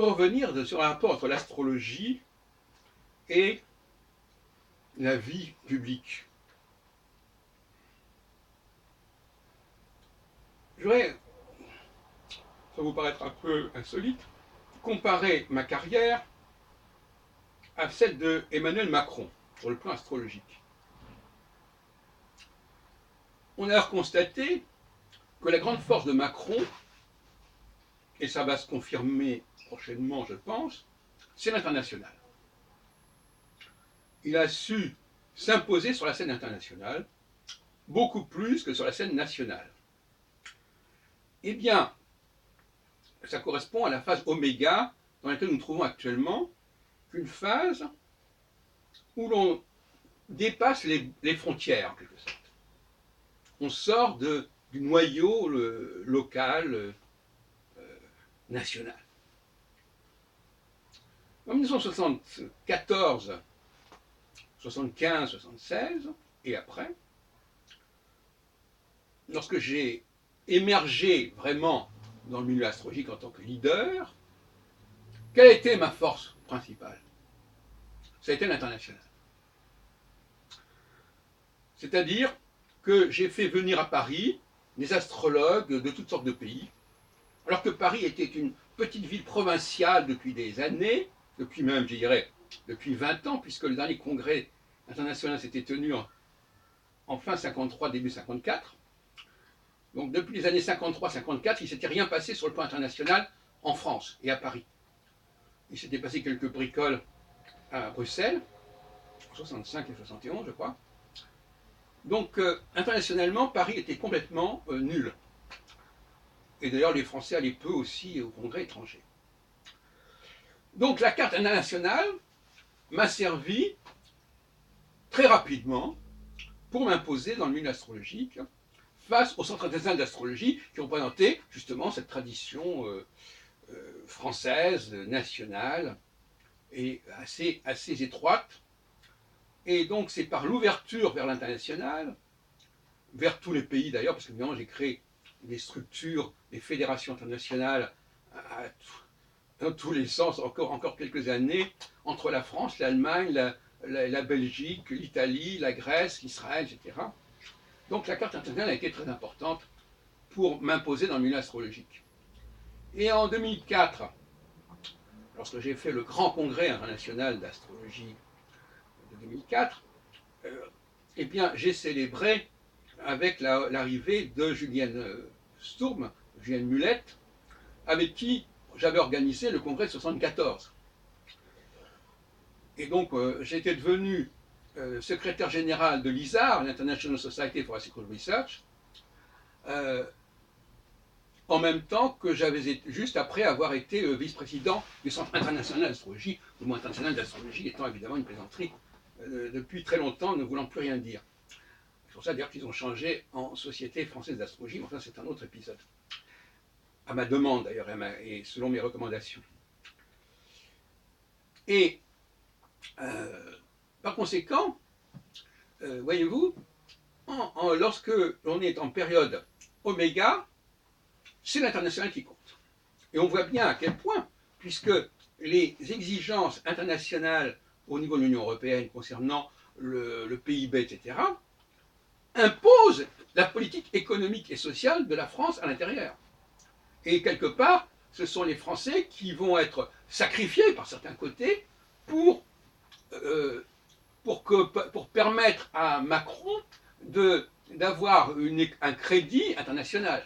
pour revenir sur un rapport entre l'astrologie et la vie publique. Je voudrais, ça vous paraître un peu insolite, comparer ma carrière à celle de Emmanuel Macron sur le plan astrologique. On a constaté que la grande force de Macron, et ça va se confirmer prochainement, je pense, c'est l'international. Il a su s'imposer sur la scène internationale, beaucoup plus que sur la scène nationale. Eh bien, ça correspond à la phase oméga dans laquelle nous nous trouvons actuellement, une phase où l'on dépasse les frontières, en quelque sorte. On sort du noyau local, national. En 1974, 75, 76 et après, lorsque j'ai émergé vraiment dans le milieu astrologique en tant que leader, quelle a été ma force principale? Ça a été l'international. C'est-à-dire que j'ai fait venir à Paris des astrologues de toutes sortes de pays, alors que Paris était une petite ville provinciale depuis des années, depuis même, je dirais, depuis 20 ans, puisque le dernier congrès international s'était tenu en fin 53, début 54. Donc depuis les années 53-54, il ne s'était rien passé sur le plan international en France et à Paris. Il s'était passé quelques bricoles à Bruxelles, en 65 et 71, je crois. Donc internationalement, Paris était complètement nul. Et d'ailleurs, les Français allaient peu aussi au congrès étranger. Donc la carte internationale m'a servi très rapidement pour m'imposer dans le milieu astrologique face au Centre international d'astrologie qui représentait justement cette tradition française, nationale et assez étroite. Et donc c'est par l'ouverture vers l'international, vers tous les pays d'ailleurs, parce que évidemment j'ai créé des structures, des fédérations internationales dans tous les sens, encore quelques années, entre la France, l'Allemagne, la Belgique, l'Italie, la Grèce, l'Israël, etc. Donc la carte internationale a été très importante pour m'imposer dans le milieu astrologique. Et en 2004, lorsque j'ai fait le grand congrès international d'astrologie de 2004, eh bien j'ai célébré avec l'arrivée de Julienne Sturm, Julienne Mulette, avec qui j'avais organisé le congrès de 74. Et donc j'étais devenu secrétaire général de l'ISAR, l'International Society for Astrophysical Research, en même temps que j'avais juste après avoir été vice-président du Centre international d'astrologie, le mot international d'astrologie étant évidemment une plaisanterie depuis très longtemps, ne voulant plus rien dire. C'est pour ça d'ailleurs qu'ils ont changé en Société française d'astrologie, mais enfin c'est un autre épisode. À ma demande d'ailleurs, et selon mes recommandations. Et par conséquent, voyez-vous, lorsque l'on est en période oméga, c'est l'international qui compte. Et on voit bien à quel point, puisque les exigences internationales au niveau de l'Union européenne concernant le PIB, etc., imposent la politique économique et sociale de la France à l'intérieur. Et quelque part, ce sont les Français qui vont être sacrifiés par certains côtés pour permettre à Macron d'avoir un crédit international.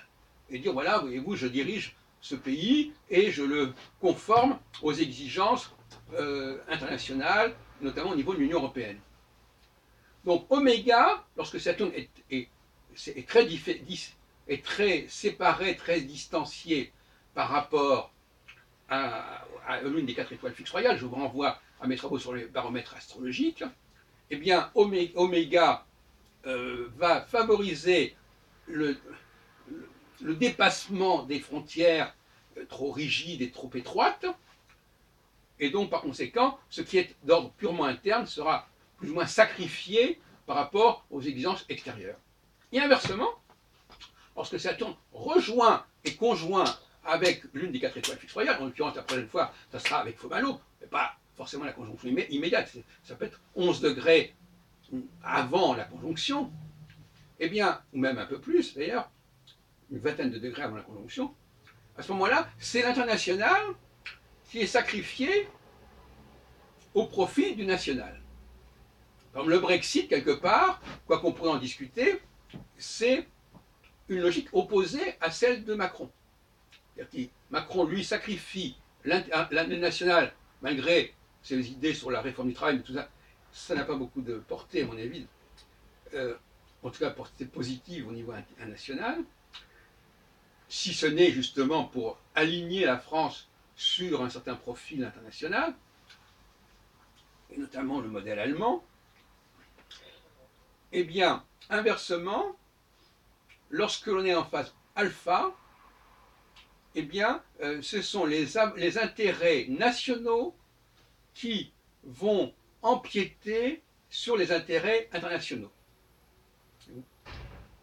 Et dire, voilà, voyez-vous, je dirige ce pays et je le conforme aux exigences internationales, notamment au niveau de l'Union européenne. Donc, oméga, lorsque Saturne est très séparé, très distancié par rapport à l'une des 4 étoiles fixes royales, je vous renvoie à mes travaux sur les baromètres astrologiques, eh bien, oméga va favoriser le dépassement des frontières trop rigides et trop étroites, et donc par conséquent, ce qui est d'ordre purement interne sera plus ou moins sacrifié par rapport aux exigences extérieures. Et inversement, lorsque Saturne rejoint et conjoint avec l'une des 4 étoiles fixes royales, en l'occurrence la prochaine fois, ça sera avec Faux-Malo, mais pas forcément la conjonction immédiate, ça peut être 11 degrés avant la conjonction, eh bien, ou même un peu plus d'ailleurs, une vingtaine de degrés avant la conjonction, à ce moment-là, c'est l'international qui est sacrifié au profit du national. Comme le Brexit, quelque part, quoi qu'on pourrait en discuter, c'est une logique opposée à celle de Macron. C'est-à-dire que Macron, lui, sacrifie l'intérêt national, malgré ses idées sur la réforme du travail, mais tout ça, ça n'a pas beaucoup de portée, à mon avis, en tout cas portée positive au niveau international, si ce n'est justement pour aligner la France sur un certain profil international, et notamment le modèle allemand. Eh bien, inversement, lorsque l'on est en phase alpha, eh bien, ce sont les intérêts nationaux qui vont empiéter sur les intérêts internationaux.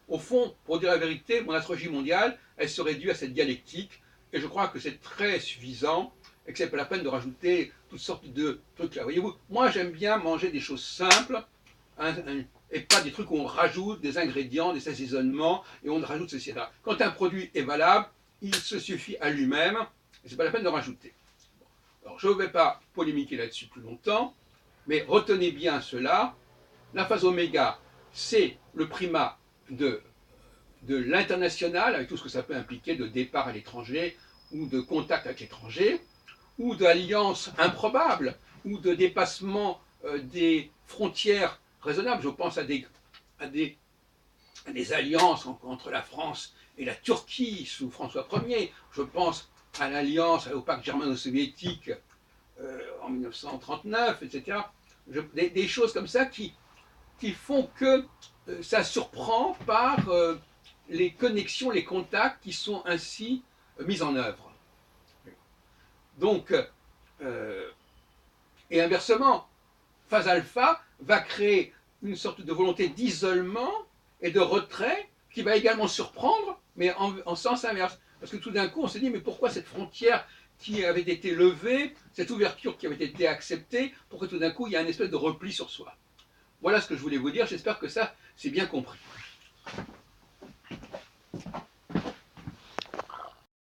Au fond, pour dire la vérité, mon astrologie mondiale, elle se réduit à cette dialectique, et je crois que c'est très suffisant, et que c'est pas la peine de rajouter toutes sortes de trucs là. Voyez-vous, moi j'aime bien manger des choses simples, et pas des trucs où on rajoute des ingrédients, des assaisonnements, et on rajoute ceci et là. Quand un produit est valable, il se suffit à lui-même, et c'est pas la peine de rajouter. Alors je ne vais pas polémiquer là-dessus plus longtemps, mais retenez bien cela, la phase oméga, c'est le primat de l'international, avec tout ce que ça peut impliquer de départ à l'étranger, ou de contact avec l'étranger, ou d'alliances improbables, ou de dépassement des frontières raisonnables. Je pense à des alliances entre la France et la Turquie sous François Ier. Je pense à l'alliance, au pacte germano-soviétique en 1939, etc. Des choses comme ça qui font que ça surprend par les connexions, les contacts qui sont ainsi mis en œuvre. Donc, et inversement, phase alpha va créer une sorte de volonté d'isolement et de retrait qui va également surprendre, mais en sens inverse. Parce que tout d'un coup, on se dit, mais pourquoi cette frontière qui avait été levée, cette ouverture qui avait été acceptée, pourquoi tout d'un coup, il y a une espèce de repli sur soi? Voilà ce que je voulais vous dire, j'espère que ça, c'est bien compris.